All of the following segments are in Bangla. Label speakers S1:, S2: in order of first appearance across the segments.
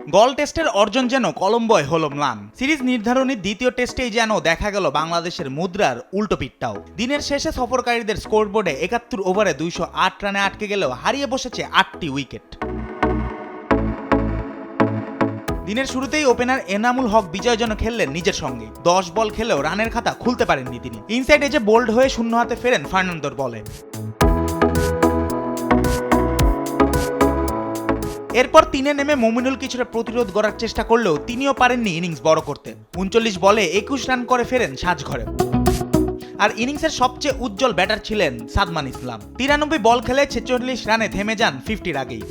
S1: গল টেস্টের অর্জন যেন কলম্বোয় হলো ম্লান। সিরিজ নির্ধারণী দ্বিতীয় টেস্টেই যেন দেখা গেল বাংলাদেশের মুদ্রার উল্টো পিঠটাও। দিনের শেষে সফরকারীদের স্কোরবোর্ডে ৭১ ওভারে ২০৮ রানে আটকে গেলেও হারিয়ে বসেছে ৮টি উইকেট। দিনের শুরুতেই ওপেনার এনামুল হক বিজয় যেন খেললেন নিজের সঙ্গে। ১০ বল খেলেও রানের খাতা খুলতে পারেননি তিনি। ইনসাইড এজে বোল্ড হয়ে শূন্য হাতে ফেরেন ফার্নান্দোর বলে। এরপর তিনে নেমে মমিনুল কিছুটা প্রতিরোধ গড়ার চেষ্টা করলেও তিনিও পারেননি ইনিংস বড় করতে। ৩৯ বলে ২১ রান করে ফেরেন সাজঘরে। আর ইনিংসের সবচেয়ে উজ্জ্বল ব্যাটার ছিলেন সাদমান ইসলাম। ৯৩ বল খেলে ৪৬ রানে থেমে যান 50-র আগেই।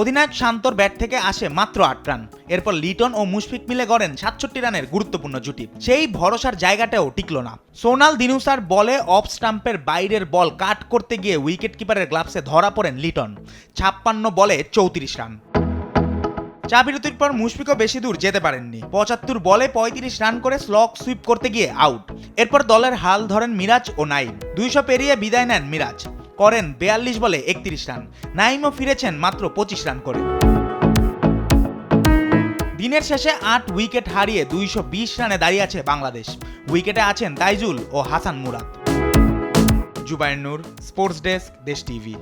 S1: অধিনায়ক শান্তর ব্যাট থেকে আসে মাত্র ৮ রান। এরপর লিটন ও মুশফিক মিলে গড়েন ৬৭ রানের গুরুত্বপূর্ণ জুটি। সেই ভরসার জায়গাটাও টিকল না। সোনাল দিনুসার বলে অফ স্টাম্পের বাইরের বল কাট করতে গিয়ে উইকেট কিপারের গ্লাভসে ধরা পড়েন লিটন। ৫৬ বলে ৩৪ রান। চা বিরতির পর মুশফিকও বেশি দূর যেতে পারেননি। ৭৫ বলে ৩৫ রান করে স্লগ সুইপ করতে গিয়ে আউট। এরপর দলের হাল ধরেন মিরাজ ও নাইম। ২০০ পেরিয়ে বিদায় নেন মিরাজ, করেন ৪২ বলে ৩১ রান। নাইমও ফিরেছেন মাত্র ২৫ রান করে। দিনের শেষে ৮ উইকেট হারিয়ে ২২০ রানে দাঁড়িয়ে আছে বাংলাদেশ। উইকেটে আছেন তাইজুল ও হাসান মুরাদ। জুবায়ের নূর, স্পোর্টস ডেস্ক, দেশ টিভি।